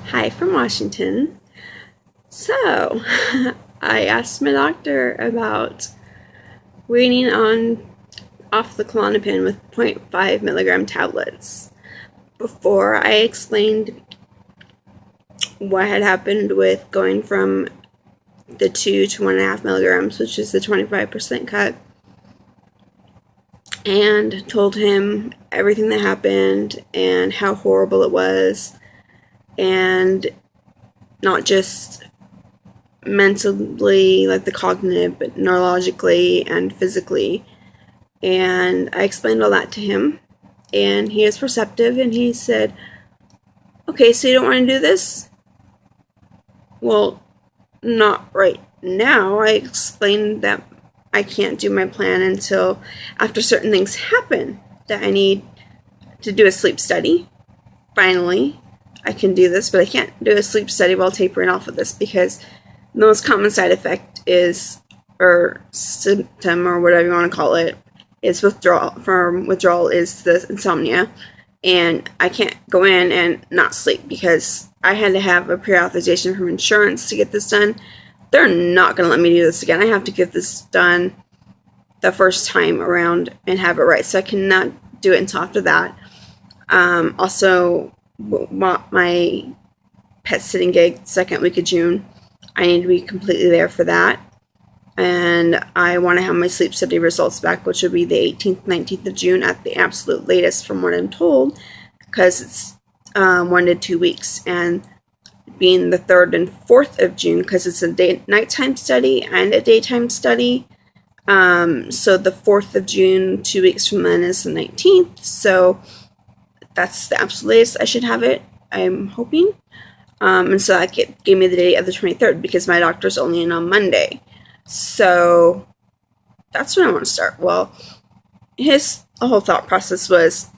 Hi from Washington. So, I asked my doctor about weaning off the Klonopin with 0.5 milligram tablets. Before I explained what had happened with going from the 2 to 1.5 milligrams, which is the 25% cut, and told him everything that happened and how horrible it was, and not just mentally, like the cognitive, but neurologically and physically. And I explained all that to him, and he is perceptive, and he said, okay, so you don't want to do this? Well, not right now. I explained that I can't do my plan until after certain things happen, that I need to do a sleep study. Finally, I can do this, but I can't do a sleep study while tapering off of this because the most common side effect is, or symptom, or whatever you want to call it, is withdrawal is the insomnia. And I can't go in and not sleep because I had to have a pre-authorization from insurance to get this done. They're not going to let me do this again. I have to get this done the first time around and have it right. So I cannot do it until after that. Also, my pet sitting gig, second week of June, I need to be completely there for that. And I want to have my sleep study results back, which will be the 18th, 19th of June at the absolute latest from what I'm told, because it's 1 to 2 weeks. And being the 3rd and 4th of June, because it's a nighttime study and a daytime study. So the 4th of June, 2 weeks from then, is the 19th. So that's the absolute latest I should have it, I'm hoping. And so that gave me the date of the 23rd because my doctor's only in on Monday. So that's when I want to start. Well, his whole thought process was,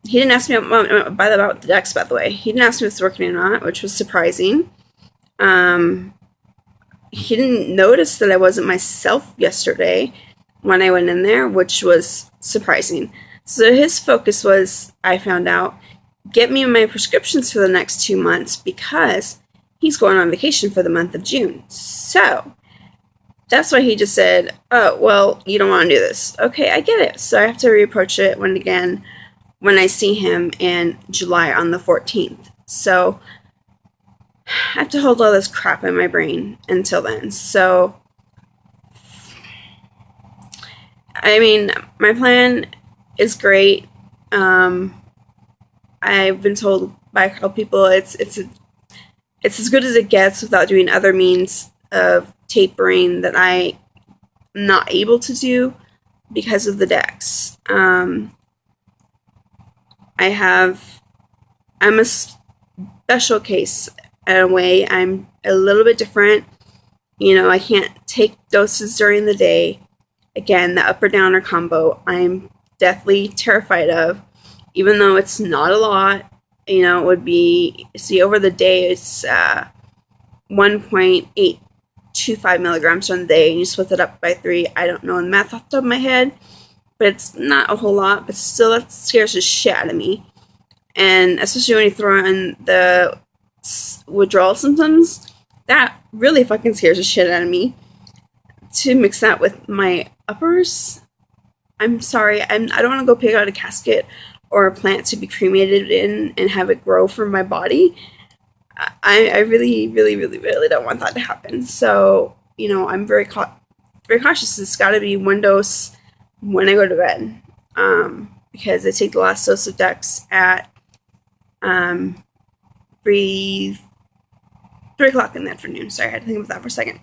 he didn't ask me about the decks, by the way. He didn't ask me if it's working or not, which was surprising. He didn't notice that I wasn't myself yesterday when I went in there, which was surprising. So his focus was, I found out, get me my prescriptions for the next 2 months because he's going on vacation for the month of June. So that's why he just said, oh, well, you don't want to do this. Okay, I get it. So I have to reapproach it when I see him in July on the 14th. So I have to hold all this crap in my brain until then. So, I mean, my plan is great. I've been told by a couple people it's as good as it gets without doing other means of tapering that I'm not able to do because of the decks. I'm a special case in a way. I'm a little bit different. I can't take doses during the day. Again, the up or downer combo, I'm deathly terrified of. Even though it's not a lot, it would be, over the day, it's 1.825 milligrams on the day, and you split it up by 3. I don't know the math off the top of my head, but it's not a whole lot, but still, that scares the shit out of me. And especially when you throw in the withdrawal symptoms, that really fucking scares the shit out of me. To mix that with my uppers, I'm sorry, I don't want to go pick out a casket or a plant to be cremated in and have it grow from my body. I really, really, really, really don't want that to happen. So, I'm very cautious. It's got to be 1 dose when I go to bed. Because I take the last dose of Dex at 3 o'clock in the afternoon. Sorry, I had to think about that for a second.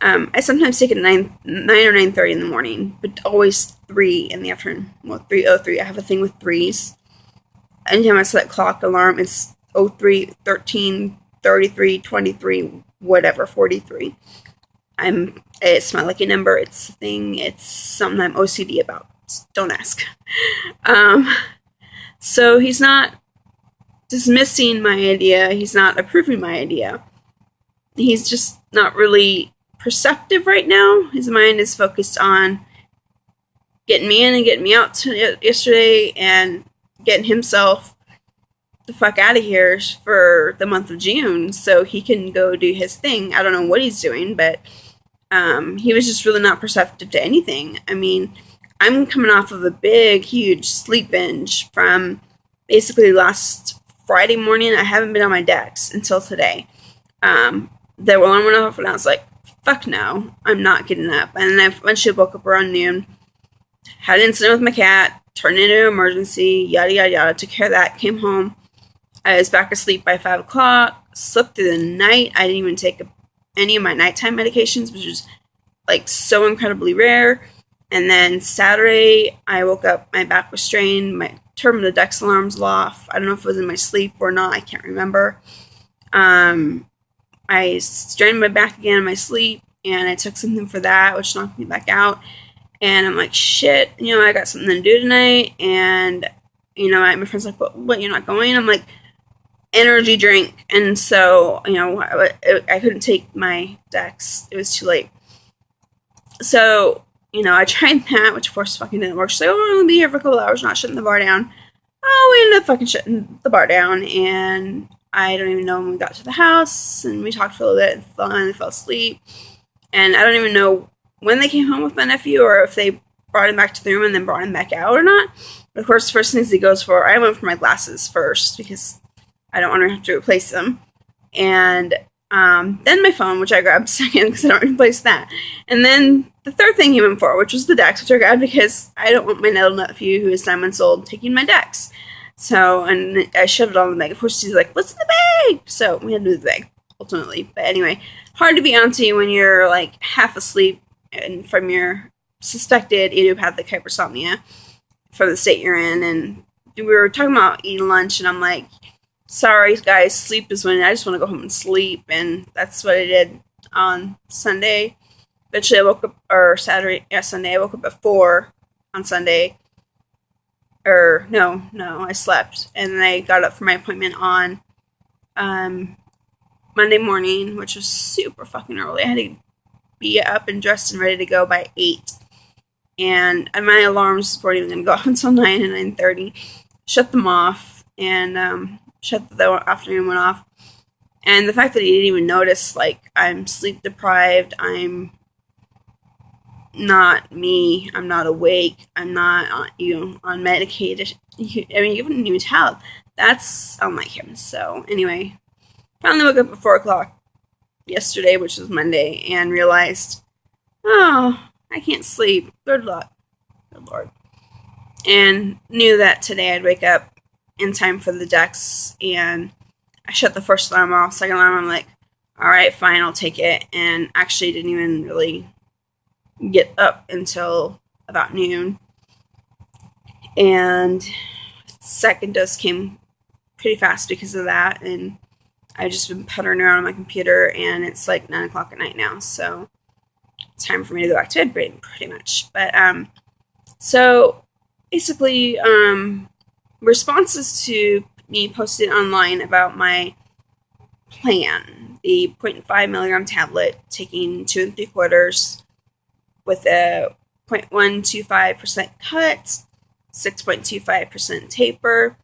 I sometimes take it at 9 or 9:30 in the morning, but always 3 in the afternoon. Well, 3:03. I have a thing with 3s. Anytime I set clock alarm, it's 03, 13, 33, 23, whatever, 43. It's my lucky number. It's a thing. It's something I'm OCD about. Don't ask. So he's not dismissing my idea. He's not approving my idea. He's just not really perceptive right now. His mind is focused on getting me in and getting me out yesterday and getting himself the fuck out of here for the month of June so he can go do his thing. I don't know what he's doing, but he was just really not perceptive to anything. I mean, I'm coming off of a big, huge sleep binge from basically last Friday morning. I haven't been on my decks until today. The alarm went off and I was like, fuck no, I'm not getting up. And then I eventually woke up around noon, had an incident with my cat, turned it into an emergency, yada, yada, yada, took care of that, came home. I was back asleep by 5 o'clock, slept through the night. I didn't even take any of my nighttime medications, which is like so incredibly rare. And then Saturday, I woke up, my back was strained, my turned the Dex alarms off. I don't know if it was in my sleep or not, I can't remember. I strained my back again in my sleep, and I took something for that, which knocked me back out. And I'm like, shit, I got something to do tonight. And, my friend's like, what, you're not going? I'm like, energy drink. And so, I couldn't take my Dex. It was too late. So, I tried that, which of course fucking didn't work. She's like, oh, I'll be here for a couple hours, not shutting the bar down. Oh, we ended up fucking shutting the bar down, and I don't even know when we got to the house, and we talked for a little bit, and finally fell asleep. And I don't even know when they came home with my nephew, or if they brought him back to the room and then brought him back out or not. But of course, the first things he goes for, I went for my glasses first, because I don't want to have to replace them. And then my phone, which I grabbed second, because I don't replace that. And then the third thing he went for, which was the Dex, which I grabbed because I don't want my little nephew, who is 9 months old, taking my Dex. So, and I shoved it all in the bag. Of course, she's like, what's in the bag? So, we had to move the bag, ultimately. But anyway, hard to be auntie when you're, like, half asleep and from your suspected idiopathic hypersomnia from the state you're in. And we were talking about eating lunch, and I'm like, sorry, guys, sleep is when I just want to go home and sleep. And that's what I did on Sunday. Eventually, I woke up, or Sunday, I woke up at 4 on Sunday. No, I slept. And then I got up for my appointment on Monday morning, which was super fucking early. I had to be up and dressed and ready to go by 8. And my alarms weren't even going to go off until 9 and 9:30. Shut them off, and the afternoon went off. And the fact that he didn't even notice, like, I'm sleep deprived, I'm not me, I'm not awake, I'm not on medication. You wouldn't even tell. That's unlike him. So anyway, finally woke up at 4 o'clock yesterday, which was Monday, and realized, oh, I can't sleep. Good luck. Good Lord. And knew that today I'd wake up in time for the Dex, and I shut the first alarm off. Second alarm, I'm like, alright, fine, I'll take it. And actually didn't even really get up until about noon. And second dose came pretty fast because of that, and I've just been puttering around on my computer, and it's like 9 o'clock at night now, so it's time for me to go back to bed pretty much. But so basically responses to me posted online about my plan, the 0.5 milligram tablet, taking 2 3/4 with a 0.125% cut, 6.25% taper.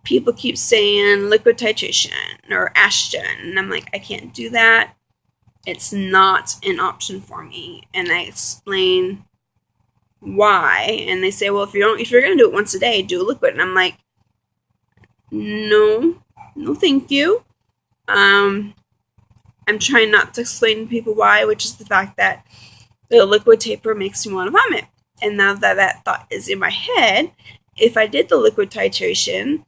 People keep saying liquid titration or Ashton, and I'm like, I can't do that. It's not an option for me. And I explain why, and they say, well, if you're going to do it once a day, do a liquid. And I'm like, no, thank you. I'm trying not to explain to people why, which is the fact that the liquid taper makes me want to vomit. And now that thought is in my head, if I did the liquid titration,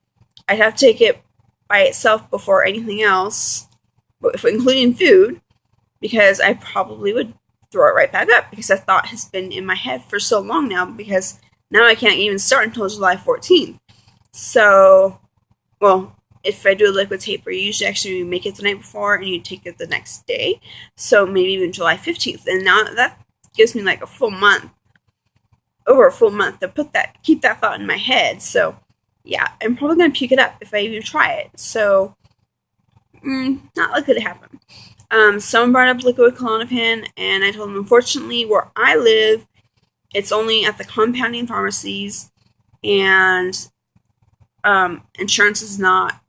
I'd have to take it by itself before anything else, including food, because I probably would throw it right back up, because that thought has been in my head for so long now, because now I can't even start until July 14th. So, well, if I do a liquid taper, you usually actually make it the night before and you take it the next day. So maybe even July 15th. And now that gives me like over a full month to keep that thought in my head. So yeah, I'm probably going to puke it up if I even try it. So, not likely to happen. Someone brought up liquid Klonopin, and I told them, unfortunately, where I live, it's only at the compounding pharmacies, and insurance is not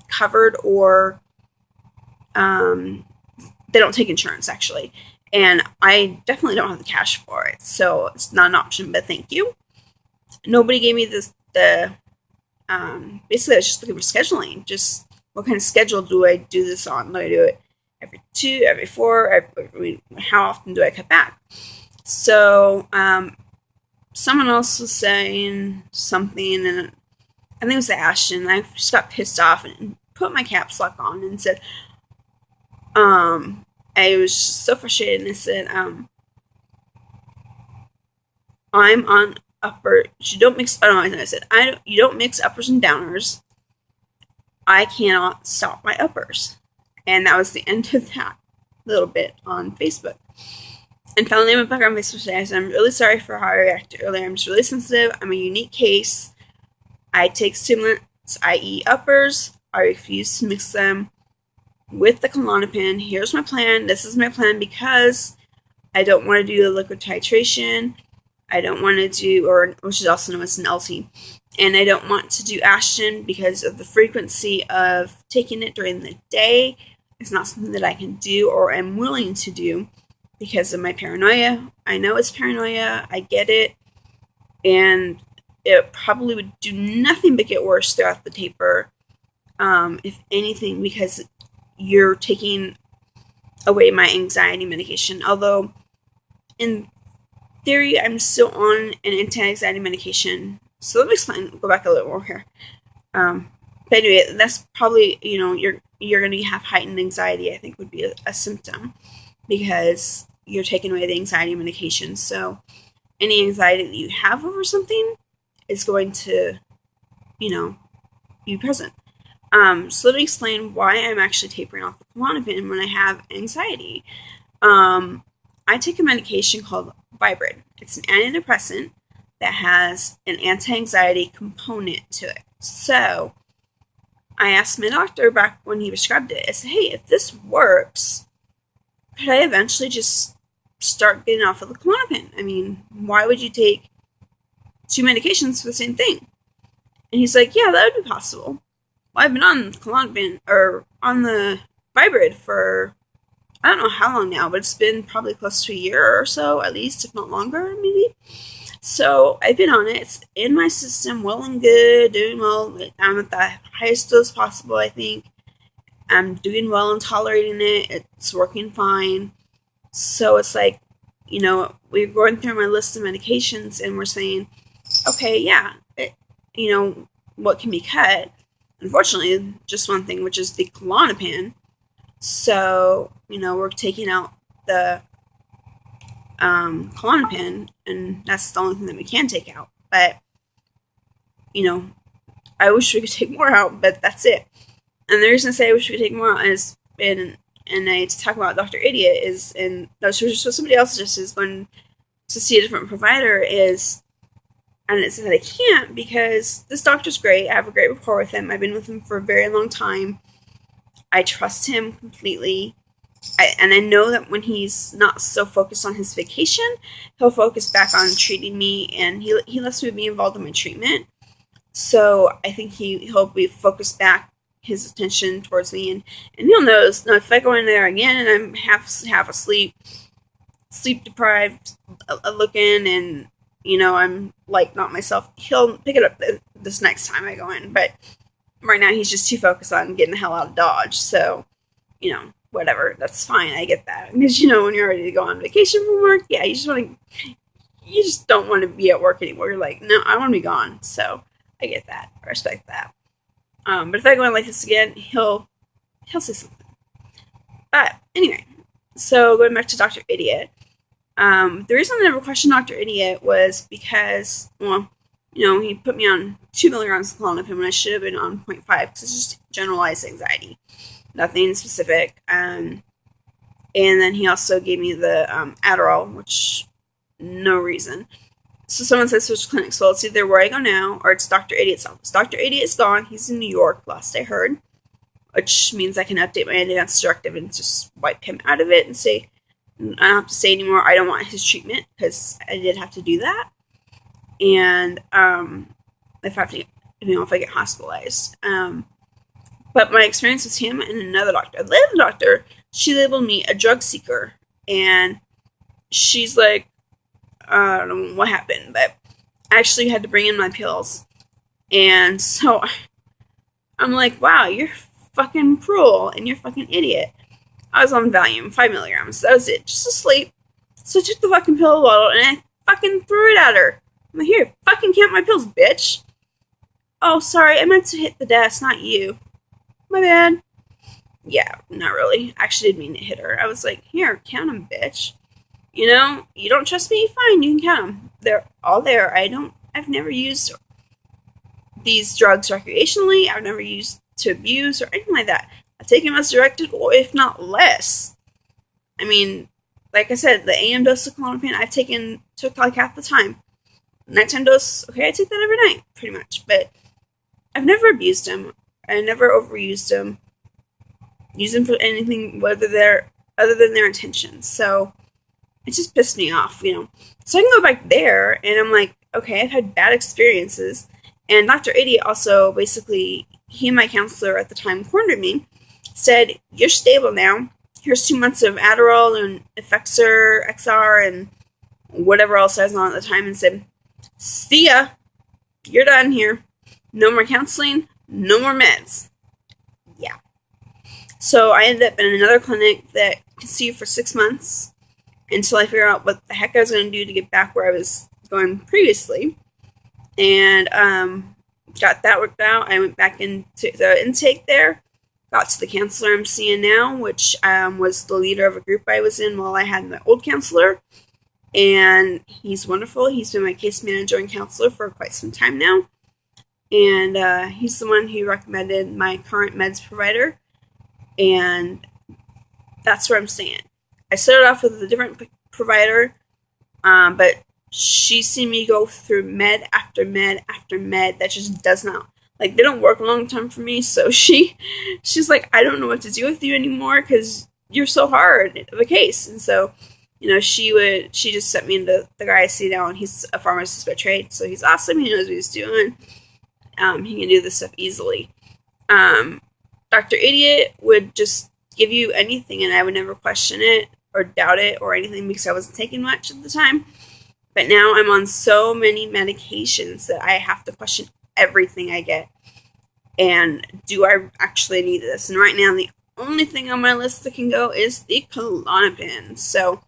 covered, or they don't take insurance, actually. And I definitely don't have the cash for it, so it's not an option, but thank you. Nobody gave me basically I was just looking for scheduling. Just what kind of schedule do I do this on? Do I do it every 2, every 4? How often do I cut back? So someone else was saying something, and I think it was Ashton. I just got pissed off and put my caps lock on and said, I was just so frustrated, and I said, I'm on upper. You don't mix. I said, you don't mix uppers and downers. I cannot stop my uppers, and that was the end of that little bit on Facebook. And finally, I went back on Facebook today. I said, I'm really sorry for how I reacted earlier. I'm just really sensitive. I'm a unique case. I take stimulants, i.e. uppers. I refuse to mix them with the Klonopin. Here's my plan. This is my plan because I don't want to do the liquid titration. I don't want to do, which is also known as an LT. And I don't want to do Ashton because of the frequency of taking it during the day. It's not something that I can do or am willing to do because of my paranoia. I know it's paranoia. I get it. And it probably would do nothing but get worse throughout the taper. If anything, because you're taking away my anxiety medication. Although, in theory, I'm still on an anti-anxiety medication. So let me explain, go back a little more here. But anyway, that's probably, you're going to have heightened anxiety, I think would be a symptom, because you're taking away the anxiety medication. So any anxiety that you have over something is going to, be present. So let me explain why I'm actually tapering off the Klonopin when I have anxiety. I take a medication called Vibrid. It's an antidepressant that has an anti-anxiety component to it. So I asked my doctor back when he prescribed it, I said, hey, if this works, could I eventually just start getting off of the Klonopin? I mean, why would you take 2 medications for the same thing? And he's like, yeah, that would be possible. Well, I've been on Klonopin, or on the Vibrid for, I don't know how long now, but it's been probably close to a year or so, at least, if not longer, maybe. So I've been on it. It's in my system, well and good, doing well. I'm at the highest dose possible, I think. I'm doing well and tolerating it. It's working fine. So it's like, we're going through my list of medications, and we're saying, okay, yeah, what can be cut? Unfortunately, just one thing, which is the Klonopin. So, we're taking out the Klonopin, and that's the only thing that we can take out. But, I wish we could take more out, but that's it. And the reason I say I wish we could take more out is, and I talk about Dr. Idiot is, and so somebody else just is going to see a different provider is, and it's that I can't because this doctor's great. I have a great rapport with him. I've been with him for a very long time. I trust him completely. And I know that when he's not so focused on his vacation, he'll focus back on treating me, and he lets me be involved in my treatment. So I think he'll be focused back his attention towards me, and he'll know, if I go in there again and I'm half asleep, sleep deprived, looking, and I'm like not myself, he'll pick it up this next time I go in. But right now he's just too focused on getting the hell out of Dodge. So whatever, that's fine. I get that, because when you're ready to go on vacation from work, yeah, you just don't want to be at work anymore. You're like, no, I want to be gone. So I get that. I respect that. But if I go in like this again, he'll say something. But anyway, so going back to Dr. Idiot, the reason I never questioned Dr. Idiot was because, he put me on 2 milligrams of Klonopin when I should have been on 0.5, because it's just generalized anxiety, nothing specific. And then he also gave me the Adderall, which no reason. So someone says switch clinics. Well, it's either where I go now or it's Dr. Idiot's office. Dr. Idiot's gone. He's in New York, last I heard, which means I can update my advance directive and just wipe him out of it and say, I don't have to say anymore, I don't want his treatment, because I did have to do that. And if I get hospitalized. But my experience with him and another doctor. The other doctor, she labeled me a drug seeker. And she's like, I don't know what happened, but I actually had to bring in my pills. And so I'm like, wow, you're fucking cruel and you're a fucking idiot. I was on Valium, 5 milligrams. That was it. Just asleep. So I took the fucking pill bottle and I fucking threw it at her. I'm like, here, fucking count my pills, bitch. Oh, sorry, I meant to hit the desk, not you. My bad. Yeah, not really. I actually didn't mean to hit her. I was like, here, count them, bitch. You know, you don't trust me? Fine, you can count them. They're all there. I've never used these drugs recreationally. I've never used to abuse or anything like that. I take them as directed, or if not less. I mean, like I said, the AM dose of Klonopin took like half the time. Nighttime dose, okay, I take that every night, pretty much. But I've never abused them. I never overused them. Use them for anything other than their intentions. So it just pissed me off, you know. So I can go back there, and I'm like, okay, I've had bad experiences. And Dr. Idiot also, basically, he and my counselor at the time cornered me, said, you're stable now. Here's 2 months of Adderall and Effexor, XR, and whatever else I was on at the time, and said, see ya. You're done here. No more counseling, no more meds. Yeah. So I ended up in another clinic that could see you for 6 months until I figured out what the heck I was going to do to get back where I was going previously. And got that worked out. I went back into the intake there, got to the counselor I'm seeing now, which was the leader of a group I was in while I had my old counselor. And he's wonderful. He's been my case manager and counselor for quite some time now. And he's the one who recommended my current meds provider. And that's where I'm staying. I started off with a different provider, but she's seen me go through med after med after med that just does not, like, they don't work a long time for me. So she's like, I don't know what to do with you anymore because you're so hard of a case. And so, you know, she just sent me into the guy I see now, and he's a pharmacist by trade, so he's awesome. He knows what he's doing. He can do this stuff easily. Dr. Idiot would just give you anything, and I would never question it or doubt it or anything because I wasn't taking much at the time. But now I'm on so many medications that I have to question everything I get. And do I actually need this? And right now, the only thing on my list that can go is the Klonopin. So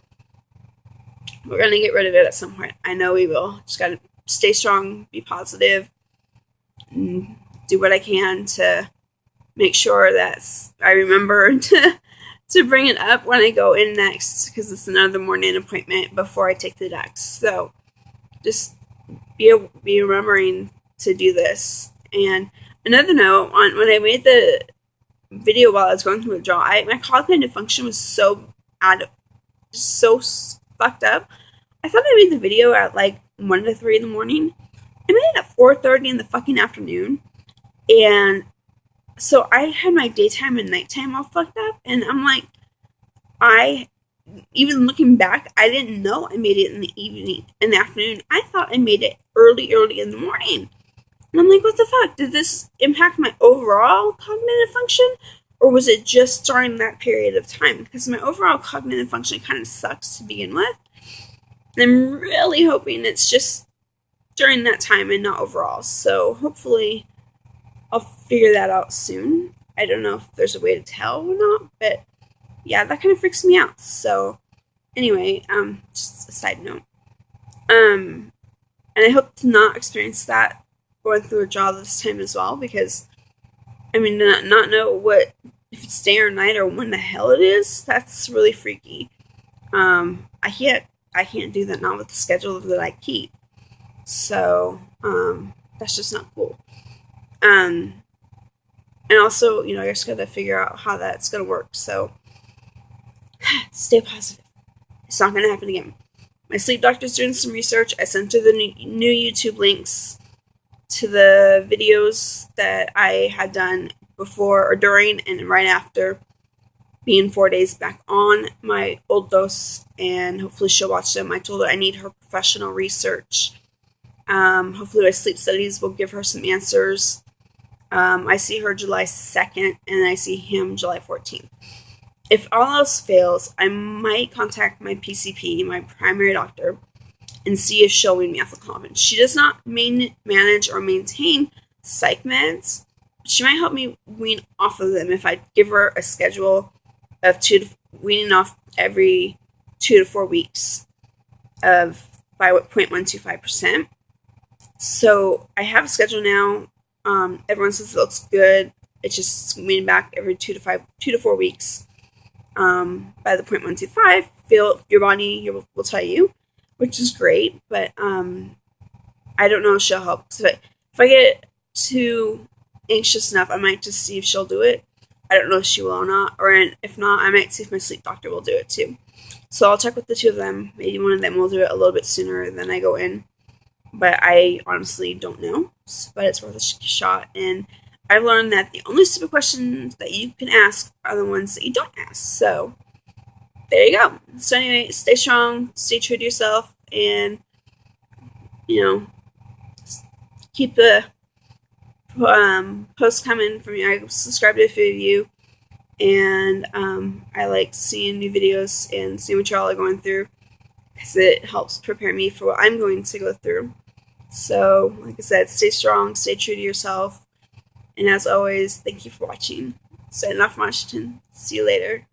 we're going to get rid of it at some point. I know we will. Just got to stay strong, be positive, and do what I can to make sure that I remember to bring it up when I go in next, because it's another morning appointment before I take the Dex. So just be remembering to do this. And another note, when I made the video while I was going through withdrawal, my cognitive function was so fucked up. I thought I made the video at like 1 to 3 in the morning. I made it at 4:30 in the fucking afternoon. And so I had my daytime and nighttime all fucked up. And I'm like, even looking back, I didn't know I made it in the afternoon. I thought I made it early in the morning. And I'm like, what the fuck? Did this impact my overall cognitive function? Or was it just during that period of time? Because my overall cognitive function kind of sucks to begin with. And I'm really hoping it's just during that time and not overall. So hopefully I'll figure that out soon. I don't know if there's a way to tell or not, but yeah, that kind of freaks me out. So anyway, just a side note. And I hope to not experience that going through a job this time as well, because I mean, not know if it's day or night or when the hell it is. That's really freaky. I can't do that now with the schedule that I keep. So that's just not cool. And also, you know, I just got to figure out how that's going to work. So stay positive. It's not going to happen again. My sleep doctor's doing some research. I sent her the new YouTube links to the videos that I had done before or during and right after being 4 days back on my old dose, and hopefully she'll watch them. I told her I need her professional research Hopefully my sleep studies will give her some answers. I see her July 2nd, and I see him July 14th. If all else fails, I might contact my PCP, my primary doctor, and see if she'll wean me off of Klonopin. She does not manage or maintain psych meds. She might help me wean off of them if I give her a schedule of weaning off every 2 to 4 weeks of by 0.125%. So I have a schedule now. Everyone says it looks good. It's just weaning back every 2 to 4 weeks. By the 0.125, your body will tell you, which is great. But I don't know if she'll help. So if I get too anxious enough, I might just see if she'll do it. I don't know if she will or not. Or if not, I might see if my sleep doctor will do it too. So I'll check with the two of them. Maybe one of them will do it a little bit sooner than I go in. But I honestly don't know. But it's worth a shot. And I've learned that the only stupid questions that you can ask are the ones that you don't ask. So there you go. So anyway, stay strong, stay true to yourself, and keep the posts coming from you. I subscribe to a few of you, and I like seeing new videos and seeing what y'all are going through, because it helps prepare me for what I'm going to go through. So, like I said, stay strong, stay true to yourself, and as always, thank you for watching. Signing off from Washington. See you later.